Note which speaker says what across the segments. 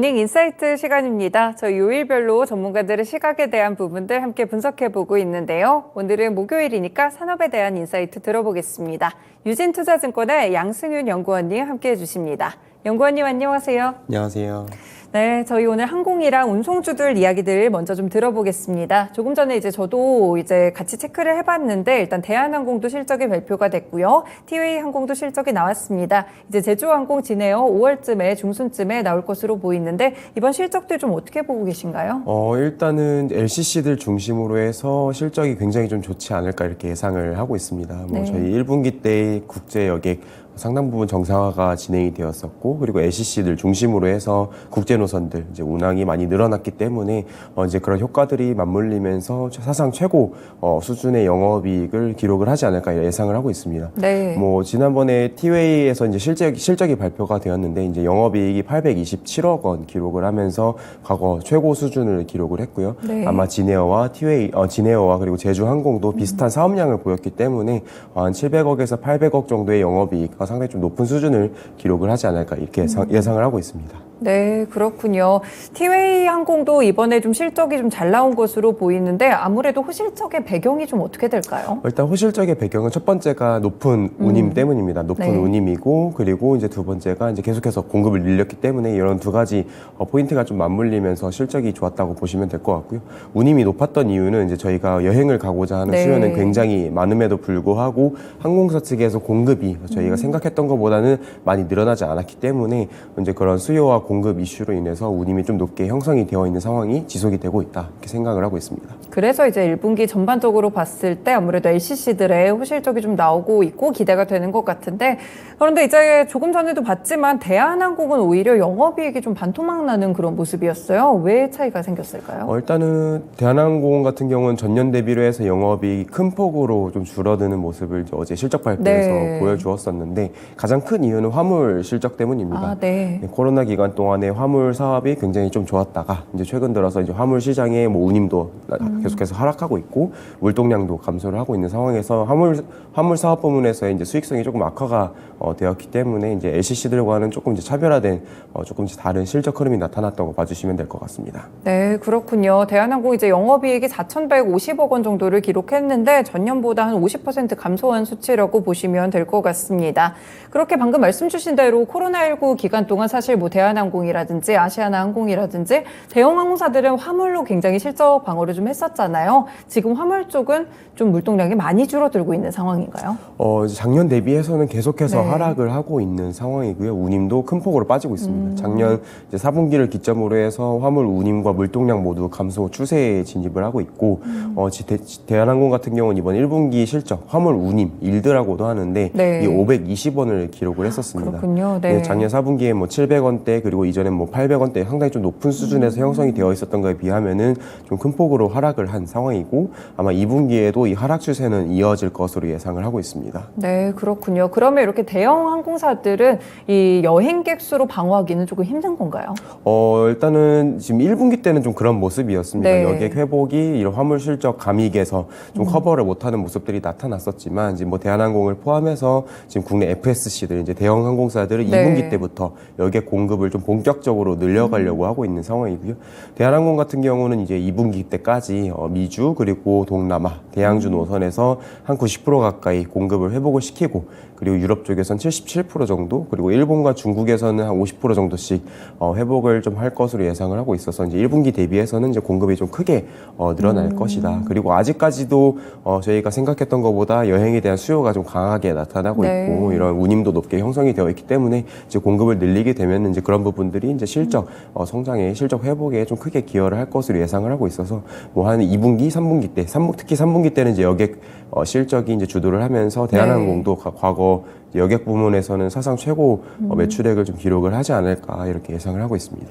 Speaker 1: 모닝 인사이트 시간입니다. 저희 요일별로 전문가들의 시각에 대한 부분들 함께 분석해보고 있는데요. 오늘은 목요일이니까 산업에 대한 인사이트 들어보겠습니다. 유진투자증권의 양승윤 연구원님 함께 해주십니다. 연구원님 안녕하세요.
Speaker 2: 안녕하세요.
Speaker 1: 네, 저희 오늘 항공이랑 운송주들 이야기들 먼저 좀 들어보겠습니다. 조금 전에 저도 같이 체크를 해봤는데 일단 대한항공도 실적이 발표가 됐고요. 티웨이 항공도 실적이 나왔습니다. 제주항공 진에어 5월쯤에 중순쯤에 나올 것으로 보이는데 이번 실적들 좀 어떻게 보고 계신가요?
Speaker 2: 일단은 LCC들 중심으로 해서 실적이 굉장히 좀 좋지 않을까 이렇게 예상을 하고 있습니다.
Speaker 1: 네.
Speaker 2: 저희 1분기 때 국제 여객 상당 부분 정상화가 진행이 되었었고, 그리고 LCC들 중심으로 해서 국제 노선들 운항이 많이 늘어났기 때문에 그런 효과들이 맞물리면서 사상 최고 수준의 영업이익을 기록을 하지 않을까 예상을 하고 있습니다.
Speaker 1: 네.
Speaker 2: 지난번에 티웨이에서 실적이 발표가 되었는데 영업이익이 827억 원 기록을 하면서 과거 최고 수준을 기록을 했고요.
Speaker 1: 네.
Speaker 2: 아마 진에어와 진에어와 그리고 제주항공도 비슷한 사업량을 보였기 때문에 한 700억에서 800억 정도의 영업이익 상당히 좀 높은 수준을 기록을 하지 않을까 이렇게 예상을 하고 있습니다.
Speaker 1: 네, 그렇군요. 티웨이 항공도 이번에 좀 실적이 좀 잘 나온 것으로 보이는데 아무래도 호실적의 배경이 좀 어떻게 될까요?
Speaker 2: 일단 호실적의 배경은 첫 번째가 높은 운임 때문입니다. 높은
Speaker 1: 네.
Speaker 2: 운임이고, 그리고 두 번째가 계속해서 공급을 늘렸기 때문에 이런 두 가지 포인트가 좀 맞물리면서 실적이 좋았다고 보시면 될 것 같고요. 운임이 높았던 이유는 저희가 여행을 가고자 하는
Speaker 1: 네.
Speaker 2: 수요는 굉장히 많음에도 불구하고 항공사 측에서 공급이 저희가 생각했던 것보다는 많이 늘어나지 않았기 때문에 그런 수요와 공급 이슈로 인해서 운임이 좀 높게 형성이 되어 있는 상황이 지속이 되고 있다 이렇게 생각을 하고 있습니다.
Speaker 1: 그래서 1분기 전반적으로 봤을 때 아무래도 LCC들의 호실적이 좀 나오고 있고 기대가 되는 것 같은데, 그런데 조금 전에도 봤지만 대한항공은 오히려 영업이익이 좀 반토막 나는 그런 모습이었어요. 왜 차이가 생겼을까요?
Speaker 2: 일단은 대한항공 같은 경우는 전년 대비로 해서 영업이익이 큰 폭으로 좀 줄어드는 모습을 어제 실적 발표에서
Speaker 1: 네.
Speaker 2: 보여주었었는데, 가장 큰 이유는 화물 실적 때문입니다.
Speaker 1: 네.
Speaker 2: 코로나 기간 동안에 화물 사업이 굉장히 좀 좋았다가 최근 들어서 화물 시장의 운임도 계속해서 하락하고 있고 물동량도 감소를 하고 있는 상황에서 화물 사업 부문에서의 수익성이 조금 악화가 되었기 때문에 LCC들과는 조금 차별화된 조금 다른 실적 흐름이 나타났다고 봐주시면 될 것 같습니다.
Speaker 1: 네, 그렇군요. 대한항공 영업이익이 4,150억 원 정도를 기록했는데 전년보다 한 50% 감소한 수치라고 보시면 될 것 같습니다. 그렇게 방금 말씀 주신 대로 코로나19 기간 동안 사실 대한항공이라든지 아시아나항공이라든지 대형 항공사들은 화물로 굉장히 실적 방어를 좀 했었잖아요. 지금 화물 쪽은 좀 물동량이 많이 줄어들고 있는 상황인가요?
Speaker 2: 작년 대비해서는 계속해서
Speaker 1: 네.
Speaker 2: 하락을 하고 있는 상황이고요. 운임도 큰 폭으로 빠지고 있습니다. 작년 4분기를 기점으로 해서 화물 운임과 물동량 모두 감소 추세에 진입을 하고 있고, 대한항공 같은 경우는 이번 1분기 실적 화물 운임 일드라고도 하는데
Speaker 1: 네.
Speaker 2: 이 520원을 기록을 했었습니다.
Speaker 1: 그렇군요. 네.
Speaker 2: 작년 4분기에 700원대 그리고 이전엔 800원대 상당히 좀 높은 수준에서 형성이 되어 있었던 것에 비하면은 좀 큰 폭으로 하락을 한 상황이고, 아마 2분기에도 이 하락 추세는 이어질 것으로 예상을 하고 있습니다.
Speaker 1: 네, 그렇군요. 그러면 이렇게 대형 항공사들은 이 여행객 수로 방어하기는 조금 힘든 건가요?
Speaker 2: 일단은 지금 1분기 때는 좀 그런 모습이었습니다.
Speaker 1: 네.
Speaker 2: 여객 회복이 이런 화물 실적 감익에서 좀 커버를 못하는 모습들이 나타났었지만, 지금 대한항공을 포함해서 지금 국내 FSC들 대형 항공사들은
Speaker 1: 네.
Speaker 2: 2분기 때부터 여객 공급을 좀 본격적으로 늘려가려고 하고 있는 상황이고요. 대한항공 같은 경우는 2분기 때까지 미주 그리고 동남아 대양주 노선에서 한 90% 가까이 공급을 회복을 시키고, 그리고 유럽 쪽에서는 77% 정도, 그리고 일본과 중국에서는 한 50% 정도씩 회복을 좀 할 것으로 예상을 하고 있어서 1분기 대비해서는 공급이 좀 크게 늘어날 것이다. 그리고 아직까지도 저희가 생각했던 것보다 여행에 대한 수요가 좀 강하게 나타나고
Speaker 1: 네.
Speaker 2: 있고, 이런 운임도 높게 형성이 되어 있기 때문에 공급을 늘리게 되면 그런 부분들이 실적 성장에 실적 회복에 좀 크게 기여를 할 것으로 예상을 하고 있어서 한 2분기, 3분기 때, 특히 3분기 때는 여객 실적이 주도를 하면서 대한항공도 과거 여객 부문에서는 사상 최고 매출액을 좀 기록을 하지 않을까 이렇게 예상을 하고 있습니다.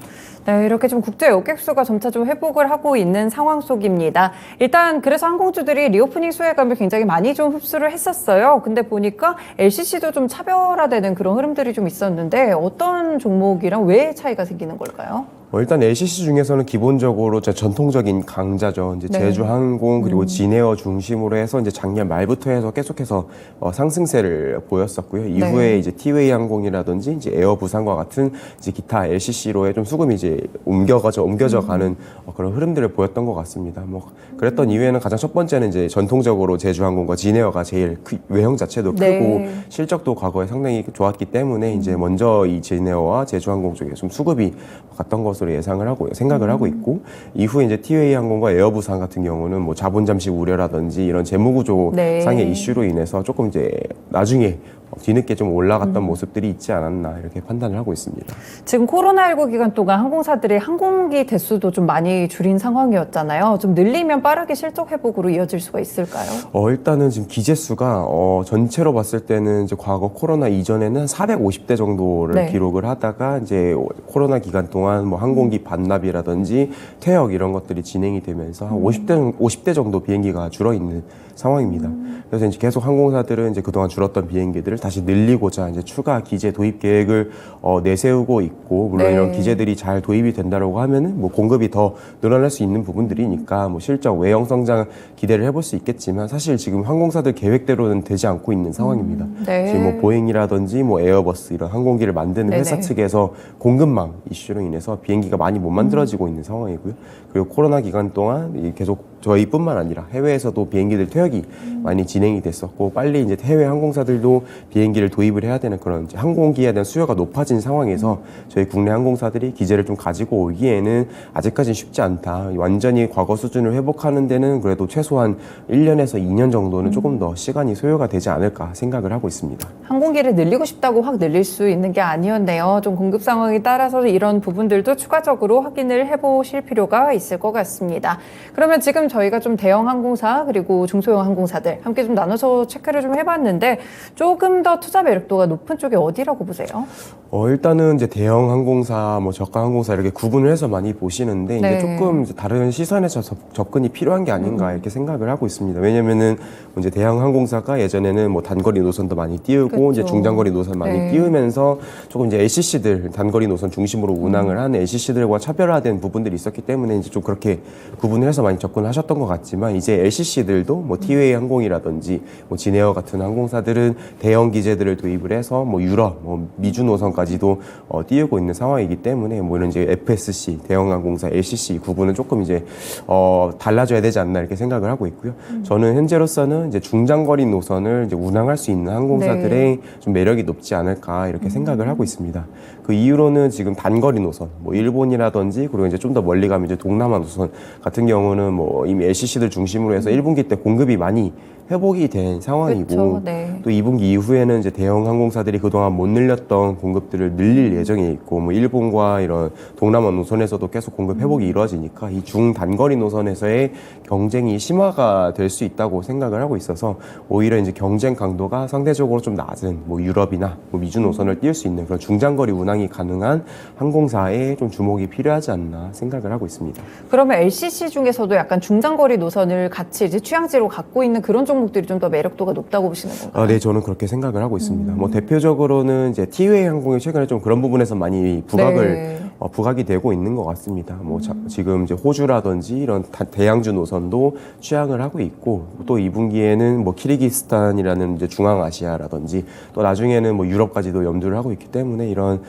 Speaker 1: 네, 이렇게 좀 국제 여객수가 점차 좀 회복을 하고 있는 상황 속입니다. 일단 그래서 항공주들이 리오프닝 수혜감을 굉장히 많이 좀 흡수를 했었어요. 근데 보니까 LCC도 좀 차별화되는 그런 흐름들이 좀 있었는데 어떤 종목이랑 왜 차이가 생기는 걸까요?
Speaker 2: 일단 LCC 중에서는 기본적으로 전통적인 강자죠. 이제
Speaker 1: 네.
Speaker 2: 제주항공 그리고 진에어 중심으로 해서 이제 작년 말부터 해서 계속해서 상승세를 보였었고요. 이후에
Speaker 1: 네.
Speaker 2: 이제 티웨이 항공이라든지 이제 에어부산과 같은 이제 기타 LCC로의 좀 수급이 이제 옮겨져 가는 그런 흐름들을 보였던 것 같습니다. 뭐 그랬던 이유에는 가장 첫 번째는 이제 전통적으로 제주항공과 진에어가 제일 외형 자체도
Speaker 1: 네.
Speaker 2: 크고 실적도 과거에 상당히 좋았기 때문에 이제 먼저 이 진에어와 제주항공 쪽에 좀 수급이 갔던 것으로 예상을 하고 생각을 하고 있고 이후에 이제 티웨이 항공과 에어부산 같은 경우는 뭐 자본 잠식 우려라든지 이런 재무구조
Speaker 1: 네.
Speaker 2: 상의 이슈로 인해서 조금 이제 나중에 뒤늦게 좀 올라갔던 모습들이 있지 않았나 이렇게 판단을 하고 있습니다.
Speaker 1: 지금 코로나19 기간 동안 항공사들의 항공기 대수도 좀 많이 줄인 상황이었잖아요. 좀 늘리면 빠르게 실적 회복으로 이어질 수가 있을까요?
Speaker 2: 일단은 지금 기재수가 전체로 봤을 때는 이제 과거 코로나 이전에는 450대 정도를
Speaker 1: 네.
Speaker 2: 기록을 하다가 이제 코로나 기간 동안 뭐 항공기 반납이라든지 퇴역 이런 것들이 진행이 되면서 한 50대 정도 비행기가 줄어 있는 상황입니다. 그래서 이제 계속 항공사들은 이제 그동안 줄었던 비행기들을 다시 늘리고자 이제 추가 기재 도입 계획을 내세우고 있고 물론
Speaker 1: 네.
Speaker 2: 이런 기재들이 잘 도입이 된다라고 하면은 뭐 공급이 더 늘어날 수 있는 부분들이니까 뭐 실적 외형 성장 기대를 해볼 수 있겠지만 사실 지금 항공사들 계획대로는 되지 않고 있는 상황입니다.
Speaker 1: 네.
Speaker 2: 지금 뭐 보잉이라든지 뭐 에어버스 이런 항공기를 만드는 회사
Speaker 1: 네네.
Speaker 2: 측에서 공급망 이슈로 인해서 비행기가 많이 못 만들어지고 있는 상황이고요. 그리고 코로나 기간 동안 계속 저희뿐만 아니라 해외에서도 비행기들 퇴역이 많이 진행이 됐었고 빨리 이제 해외 항공사들도 비행기를 도입을 해야 되는 그런 이제 항공기에 대한 수요가 높아진 상황에서 저희 국내 항공사들이 기재를 좀 가지고 오기에는 아직까지는 쉽지 않다. 완전히 과거 수준을 회복하는 데는 그래도 최소한 1년에서 2년 정도는 조금 더 시간이 소요가 되지 않을까 생각을 하고 있습니다.
Speaker 1: 항공기를 늘리고 싶다고 확 늘릴 수 있는 게 아니었네요. 좀 공급 상황에 따라서 이런 부분들도 추가적으로 확인을 해보실 필요가 있을 것 같습니다. 그러면 지금 저희가 좀 대형 항공사 그리고 중소형 항공사들 함께 좀 나눠서 체크를 좀 해봤는데 조금 더 투자 매력도가 높은 쪽이 어디라고 보세요?
Speaker 2: 일단은 이제 대형 항공사, 뭐 저가 항공사 이렇게 구분을 해서 많이 보시는데
Speaker 1: 네.
Speaker 2: 이제 조금 이제 다른 시선에서 접근이 필요한 게 아닌가 이렇게 생각을 하고 있습니다. 왜냐면은 이제 대형 항공사가 예전에는 뭐 단거리 노선도 많이 띄우고
Speaker 1: 그렇죠.
Speaker 2: 이제 중장거리 노선 많이
Speaker 1: 네.
Speaker 2: 띄우면서 조금 이제 LCC들 단거리 노선 중심으로 운항을 하는 LCC들과 차별화된 부분들이 있었기 때문에 이제 좀 그렇게 구분을 해서 많이 접근하셨던 것 같지만 이제 LCC들도 뭐 티웨이 항공이라든지 뭐 진에어 같은 항공사들은 대형 기재들을 도입을 해서 뭐 유럽, 뭐 미주 노선까지도 띄우고 있는 상황이기 때문에 뭐 이런 이제 FSC 대형 항공사 LCC 구분은 조금 이제 달라져야 되지 않나 이렇게 생각을 하고 있고요. 저는 현재로서는 이제 중장거리 노선을 이제 운항할 수 있는 항공사들의
Speaker 1: 네.
Speaker 2: 좀 매력이 높지 않을까 이렇게 생각을 하고 있습니다. 그 이유로는 지금 단거리 노선, 뭐 일본이라든지 그리고 이제 좀 더 멀리 가면 이제 동남아 노선 같은 경우는 뭐 이미 LCC들 중심으로 해서 1분기 때 공급이 많이 회복이 된 상황이고
Speaker 1: 그렇죠. 네.
Speaker 2: 또 2분기 이후에는 이제 대형 항공사들이 그동안 못 늘렸던 공급들을 늘릴 예정에 있고 뭐 일본과 이런 동남아 노선에서도 계속 공급 회복이 이루어지니까 이 중단거리 노선에서의 경쟁이 심화가 될 수 있다고 생각을 하고 있어서 오히려 이제 경쟁 강도가 상대적으로 좀 낮은 뭐 유럽이나 뭐 미주 노선을 띄울 수 있는 그런 중장거리 운항이 가능한 항공사에 좀 주목이 필요하지 않나 생각을 하고 있습니다.
Speaker 1: 그러면 LCC 중에서도 약간 중장거리 노선을 같이 이제 취향지로 갖고 있는 그런 종목들이 좀 더 매력도가 높다고 보시는 건가요?
Speaker 2: 네, 저는 그렇게 생각을 하고 있습니다. 뭐 대표적으로는 이제 티웨이 항공이 최근에 좀 그런 부분에서 많이 부각을 부각이 되고 있는 것 같습니다. 뭐 지금 이제 호주라든지 이런 대양주 노선도 취향을 하고 있고 또 2분기에는 뭐 키르기스탄이라는 이제 중앙아시아라든지 또 나중에는 뭐 유럽까지도 염두를 하고 있기 때문에 이런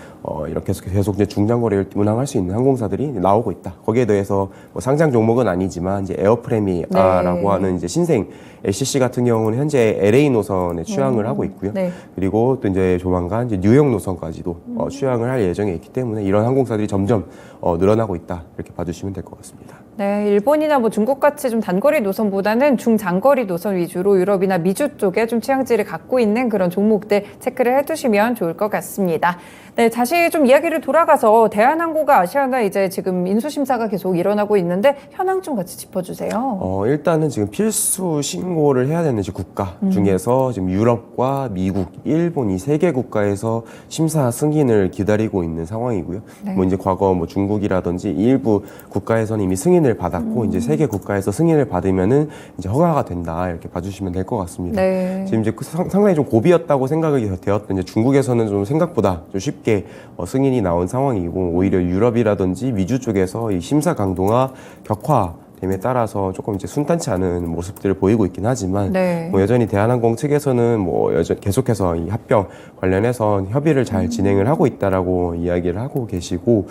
Speaker 2: 이렇게 계속 이제 중장거리를 운항할 수 있는 항공사들이 나오고 있다. 거기에 대해서 뭐 상장 종목은 아니지만 이제 에어프레미아라고 하는 이제 신생 LCC 같은 경우는 현재 LA 노선에 취항을 하고 있고요.
Speaker 1: 네.
Speaker 2: 그리고 또 이제 조만간 이제 뉴욕 노선까지도 취항을 할 예정에 있기 때문에 이런 항공사들이 점점 늘어나고 있다 이렇게 봐주시면 될 것 같습니다.
Speaker 1: 네, 일본이나 뭐 중국 같이 좀 단거리 노선보다는 중장거리 노선 위주로 유럽이나 미주 쪽에 좀 취향지를 갖고 있는 그런 종목들 체크를 해두시면 좋을 것 같습니다. 네, 다시 좀 이야기를 돌아가서 대한항공과 아시아나 이제 지금 인수심사가 계속 일어나고 있는데 현황 좀 같이 짚어주세요.
Speaker 2: 일단은 지금 필수 신고를 해야 되는 이제 국가 중에서 지금 유럽과 미국, 일본 이 세 개 국가에서 심사 승인을 기다리고 있는 상황이고요.
Speaker 1: 네.
Speaker 2: 뭐 이제 과거 뭐 중국이라든지 일부 국가에서는 이미 승인을 승인을 받았고 이제 세계 국가에서 승인을 받으면은 이제 허가가 된다 이렇게 봐주시면 될 것 같습니다.
Speaker 1: 네.
Speaker 2: 지금 이제 상당히 좀 고비였다고 생각이 되었던 이제 중국에서는 좀 생각보다 좀 쉽게 승인이 나온 상황이고 오히려 유럽이라든지 미주 쪽에서 이 심사 강도가 격화됨에 따라서 조금 이제 순탄치 않은 모습들을 보이고 있긴 하지만
Speaker 1: 네.
Speaker 2: 뭐 여전히 대한항공 측에서는 뭐 계속해서 이 합병 관련해서 협의를 잘 진행을 하고 있다라고 이야기를 하고 계시고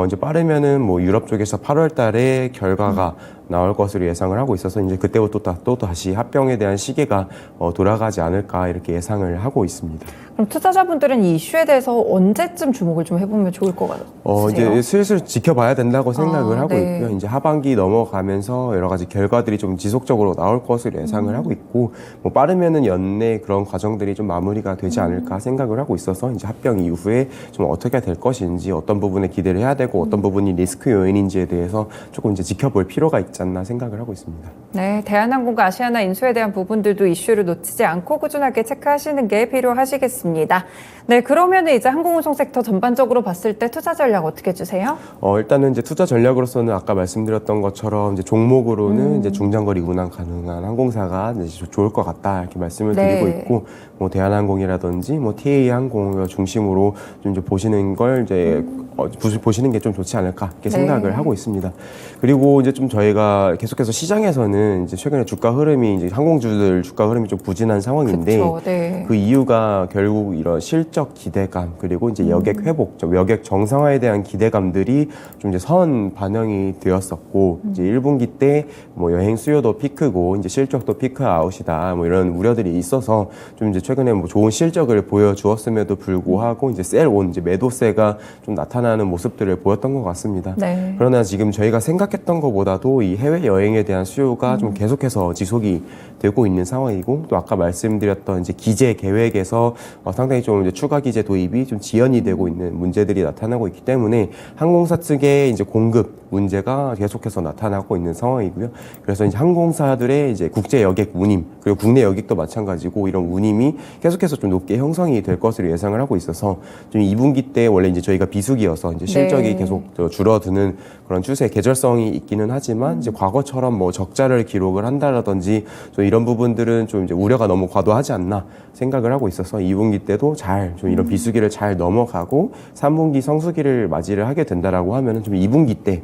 Speaker 2: 이제 빠르면은 뭐 유럽 쪽에서 8월 달에 결과가 나올 것으로 예상을 하고 있어서 이제 그때부터 또 다시 합병에 대한 시계가 돌아가지 않을까 이렇게 예상을 하고 있습니다.
Speaker 1: 그럼 투자자분들은 이 이슈에 대해서 언제쯤 주목을 좀 해보면 좋을 것 같으세요?
Speaker 2: 이제 슬슬 지켜봐야 된다고 생각을 하고
Speaker 1: 네.
Speaker 2: 있고요. 이제 하반기 넘어가면서 여러 가지 결과들이 좀 지속적으로 나올 것으로 예상을 하고 있고, 뭐 빠르면은 연내 그런 과정들이 좀 마무리가 되지 않을까 생각을 하고 있어서 이제 합병 이후에 좀 어떻게 될 것인지, 어떤 부분에 기대를 해야 되고, 어떤 부분이 리스크 요인인지에 대해서 조금 이제 지켜볼 필요가 있지 않나 생각을 하고 있습니다.
Speaker 1: 네, 대한항공과 아시아나 인수에 대한 부분들도 이슈를 놓치지 않고 꾸준하게 체크하시는 게 필요하시겠습니다. 네, 그러면 이제 항공운송 섹터 전반적으로 봤을 때 투자 전략 어떻게 해주세요?
Speaker 2: 일단은 이제 투자 전략으로서는 아까 말씀드렸던 것처럼 이제 종목으로는 이제 중장거리 운항 가능한 항공사가 이제 좋을 것 같다 이렇게 말씀을
Speaker 1: 네.
Speaker 2: 드리고 있고, 뭐 대한항공이라든지 뭐 TA 항공을 중심으로 좀 이제 보시는 걸 이제 보시는 게 좀 좋지 않을까 이렇게
Speaker 1: 네.
Speaker 2: 생각을 하고 있습니다. 그리고 이제 좀 저희가 계속해서 시장에서는 이제 최근에 주가 흐름이 이제 항공주들 주가 흐름이 좀 부진한 상황인데
Speaker 1: 그쵸, 네.
Speaker 2: 그 이유가 결국 이런 실적 기대감 그리고 이제 여객 회복, 여객 정상화에 대한 기대감들이 좀 이제 선 반영이 되었었고 이제 1분기 때 뭐 여행 수요도 피크고 이제 실적도 피크 아웃이다 뭐 이런 우려들이 있어서 좀 이제 최근에 뭐 좋은 실적을 보여주었음에도 불구하고 이제 셀온 이제 매도세가 좀 나타나는 모습들을 보였던 것 같습니다.
Speaker 1: 네.
Speaker 2: 그러나 지금 저희가 생각했던 것보다도 이 해외 여행에 대한 수요가 좀 계속해서 지속이 되고 있는 상황이고 또 아까 말씀드렸던 이제 기재 계획에서 상당히 좀 이제 추가 기재 도입이 좀 지연이 되고 있는 문제들이 나타나고 있기 때문에 항공사 측의 이제 공급 문제가 계속해서 나타나고 있는 상황이고요. 그래서 이제 항공사들의 이제 국제 여객 운임 그리고 국내 여객도 마찬가지고 이런 운임이 계속해서 좀 높게 형성이 될 것으로 예상을 하고 있어서 좀 2분기 때 원래 이제 저희가 비수기여서 이제 실적이
Speaker 1: 네.
Speaker 2: 계속 줄어드는 그런 추세 계절성이 있기는 하지만 이제 과거처럼 뭐 적자를 기록을 한다라든지 좀 이런 부분들은 좀 이제 우려가 너무 과도하지 않나 생각을 하고 있어서 2분기 때도 잘 좀 이런 비수기를 잘 넘어가고 3분기 성수기를 맞이를 하게 된다라고 하면은 좀 2분기 때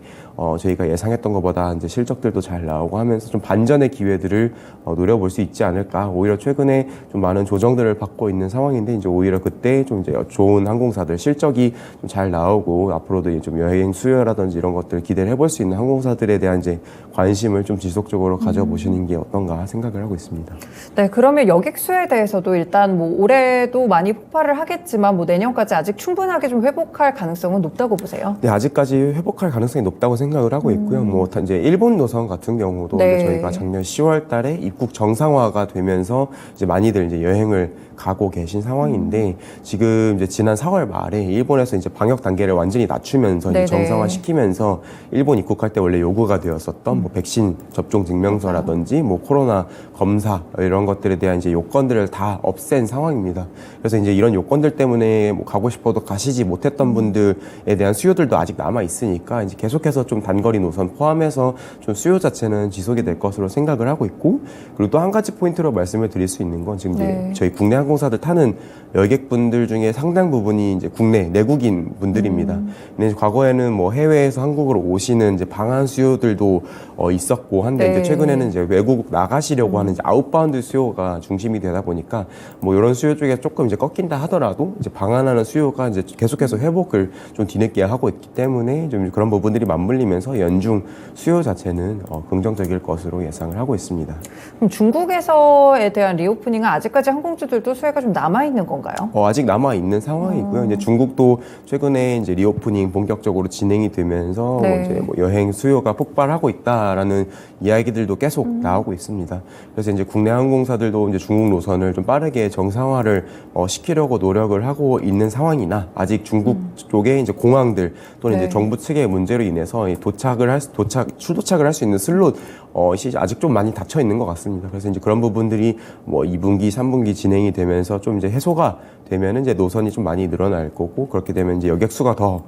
Speaker 2: 저희가 예상했던 것보다 이제 실적들도 잘 나오고 하면서 좀 반전의 기회들을 노려볼 수 있지 않을까. 오히려 최근에 좀 많은 조정들을 받고 있는 상황인데 이제 오히려 그때 좀 이제 좋은 항공사들 실적이 좀 잘 나오고 앞으로도 좀 여행 수요라든지 이런 것들 기대를 해볼 수 있는 항공사들에 대한 이제 관심을 좀 지속적으로 가져보시는 게 어떤가 생각을 하고 있습니다.
Speaker 1: 네, 그러면 여객 수요에 대해서도 일단 뭐 올해도 많이 폭발을 하겠지만 뭐 내년까지 아직 충분하게 좀 회복할 가능성은 높다고 보세요?
Speaker 2: 네, 아직까지 회복할 가능성이 높다고 생각을 하고 있고요. 뭐 이제 일본 노선 같은 경우도
Speaker 1: 네.
Speaker 2: 이제 저희가 작년 10월 달에 입국 정상화가 되면서 이제 많이들 이제 여행을 가고 계신 상황인데 지금 이제 지난 4월 말에 일본에서 이제 방역 단계를 완전히 낮추면서 이제
Speaker 1: 네네.
Speaker 2: 정상화 시키면서 일본 입국할 때 원래 요구가 되었었던 뭐 백신 접종 증명서라든지 뭐 코로나 검사 이런 것들에 대한 이제 요건들을 다 없앤 상황입니다. 그래서 이제 이런 요건들 때문에 뭐 가고 싶어도 가시지 못했던 분들에 대한 수요들도 아직 남아 있으니까 이제 계속해서 좀 단거리 노선 포함해서 좀 수요 자체는 지속이 될 것으로 생각을 하고 있고 그리고 또 한 가지 포인트로 말씀을 드릴 수 있는 건 지금
Speaker 1: 네.
Speaker 2: 이제 저희 국내 항공사들 타는 여객분들 중에 상당 부분이 이제 국내 내국인 분들입니다. 근데 과거에는 뭐 해외에서 한국으로 오시는 이제 방한 수요들도 있었고 한데
Speaker 1: 네.
Speaker 2: 이제 최근에는 이제 외국 나가시려고 하는 이제 아웃바운드 수요가 중심이 되다 보니까 뭐 이런 수요 쪽에 조금 이제 꺾인다 하더라도 이제 방한하는 수요가 이제 계속해서 회복을 좀 뒤늦게 하고 있기 때문에 좀 그런 부분들이 맞물리면서 연중 수요 자체는 긍정적일 것으로 예상을 하고 있습니다.
Speaker 1: 그럼 중국에서에 대한 리오프닝은 아직까지 항공주들도 수혜가 좀 남아 있는 건가요?
Speaker 2: 아직 남아 있는 상황이고요. 이제 중국도 최근에 이제 리오프닝 본격적으로 진행이 되면서
Speaker 1: 네.
Speaker 2: 이제 뭐 여행 수요가 폭발하고 있다라는 이야기들도 계속 나오고 있습니다. 그래서 이제 국내 항공사들도 이제 중국 노선을 좀 빠르게 정상화를 시키려고 노력을 하고 있는 상황이나 아직 중국 쪽에 이제 공항들 또는
Speaker 1: 네.
Speaker 2: 이제 정부 측의 문제로 인해서 이 출도착을 할 수 있는 슬롯 아직 좀 많이 닫혀 있는 것 같습니다. 그래서 이제 그런 부분들이 뭐 2분기, 3분기 진행이 되면서 좀 이제 해소가 되면은 이제 노선이 좀 많이 늘어날 거고 그렇게 되면 이제 여객수가 더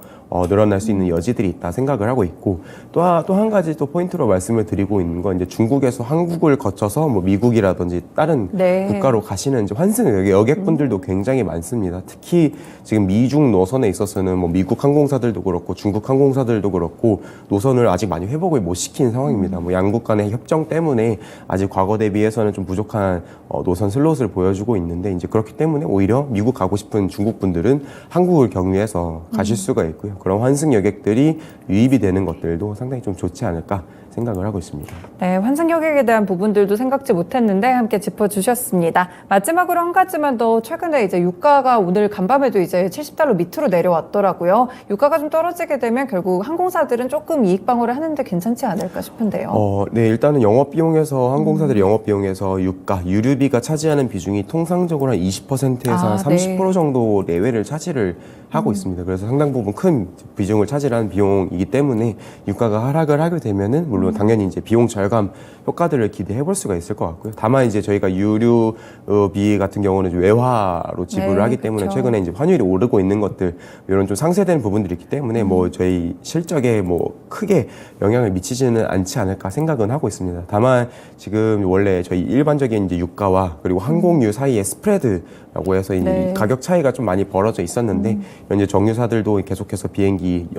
Speaker 2: 늘어날 수 있는 여지들이 있다 생각을 하고 있고 또 한 가지 또 포인트로 말씀을 드리고 있는 건 이제 중국에서 한국을 거쳐서 뭐 미국이라든지 다른
Speaker 1: 네.
Speaker 2: 국가로 가시는 이제 환승 여객분들도 굉장히 많습니다. 특히 지금 미중 노선에 있어서는 뭐 미국 항공사들도 그렇고 중국 항공사들도 그렇고 노선을 아직 많이 회복을 못 시킨 상황입니다. 뭐 양국 간의 협정 때문에 아직 과거 대비해서는 좀 부족한 노선 슬롯을 보여주고 있는데 이제 그렇기 때문에 오히려 미국 가고 싶은 중국 분들은 한국을 경유해서 가실 수가 있고요. 그런 환승 여객들이 유입이 되는 것들도 상당히 좀 좋지 않을까 생각을 하고 있습니다.
Speaker 1: 네, 환승 여객에 대한 부분들도 생각지 못했는데 함께 짚어주셨습니다. 마지막으로 한 가지만 더 최근에 이제 유가가 오늘 간밤에도 이제 $70 밑으로 내려왔더라고요. 유가가 좀 떨어지게 되면 결국 항공사들은 조금 이익 방어를 하는데 괜찮지 않을까 싶은데요.
Speaker 2: 네, 일단은 항공사들이 영업비용에서 유류비가 차지하는 비중이 통상적으로 한 20%에서 한 30% 정도 내외를 차지를 하고 있습니다. 그래서 상당 부분 큰 비중을 차지하는 비용이기 때문에 유가가 하락을 하게 되면은 물론 당연히 이제 비용 절감 효과들을 기대해 볼 수가 있을 것 같고요. 다만 이제 저희가 유류비 같은 경우는 외화로 지불을 하기 때문에
Speaker 1: 그렇죠.
Speaker 2: 최근에 이제 환율이 오르고 있는 것들 이런 좀 상쇄된 부분들이 있기 때문에 뭐 저희 실적에 뭐 크게 영향을 미치지는 않지 않을까 생각은 하고 있습니다. 다만 지금 원래 저희 일반적인 이제 유가와 그리고 항공유 사이의 스프레드라고 해서 이제 이 가격 차이가 좀 많이 벌어져 있었는데 현재 정유사들도 계속해서 비행기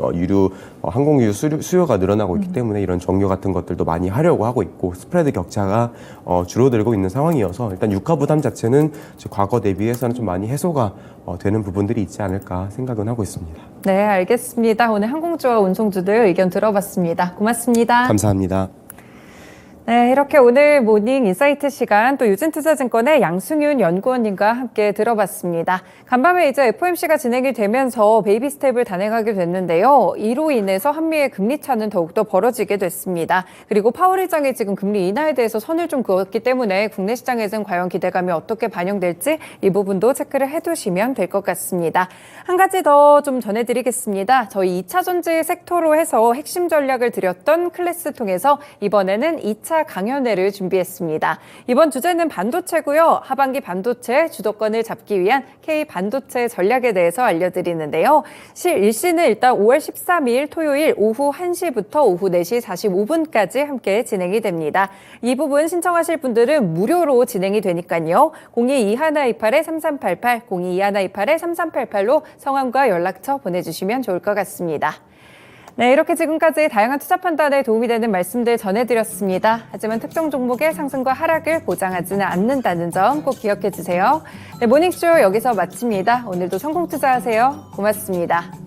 Speaker 2: 항공유 수요가 늘어나고 있기 때문에 이런 정유 같은 것들도 많이 하려고 하고 있고 스프레드 격차가 줄어들고 있는 상황이어서 일단 유가 부담 자체는 과거 대비해서는 좀 많이 해소가 되는 부분들이 있지 않을까 생각은 하고 있습니다.
Speaker 1: 네, 알겠습니다. 오늘 항공주와 운송주들 의견 들어봤습니다. 고맙습니다.
Speaker 2: 감사합니다.
Speaker 1: 네, 이렇게 오늘 모닝 인사이트 시간 또 유진투자증권의 양승윤 연구원님과 함께 들어봤습니다. 간밤에 이제 FOMC가 진행이 되면서 베이비 스텝을 단행하게 됐는데요. 이로 인해서 한미의 금리 차는 더욱더 벌어지게 됐습니다. 그리고 파월 의장이 지금 금리 인하에 대해서 선을 좀 그었기 때문에 국내 시장에서는 과연 기대감이 어떻게 반영될지 이 부분도 체크를 해두시면 될 것 같습니다. 한 가지 더 좀 전해드리겠습니다. 저희 2차 전지 섹터로 해서 핵심 전략을 드렸던 클래스 통해서 이번에는 2차 강연회를 준비했습니다. 이번 주제는 반도체고요. 하반기 반도체 주도권을 잡기 위한 K반도체 전략에 대해서 알려드리는데요. 일시는 일단 5월 13일 토요일 오후 1시부터 오후 4시 45분까지 함께 진행이 됩니다. 이 부분 신청하실 분들은 무료로 진행이 되니까요. 022128-3388, 022128-3388로 성함과 연락처 보내주시면 좋을 것 같습니다. 네, 이렇게 지금까지 다양한 투자 판단에 도움이 되는 말씀들 전해드렸습니다. 하지만 특정 종목의 상승과 하락을 보장하지는 않는다는 점 꼭 기억해 주세요. 네, 모닝쇼 여기서 마칩니다. 오늘도 성공 투자하세요. 고맙습니다.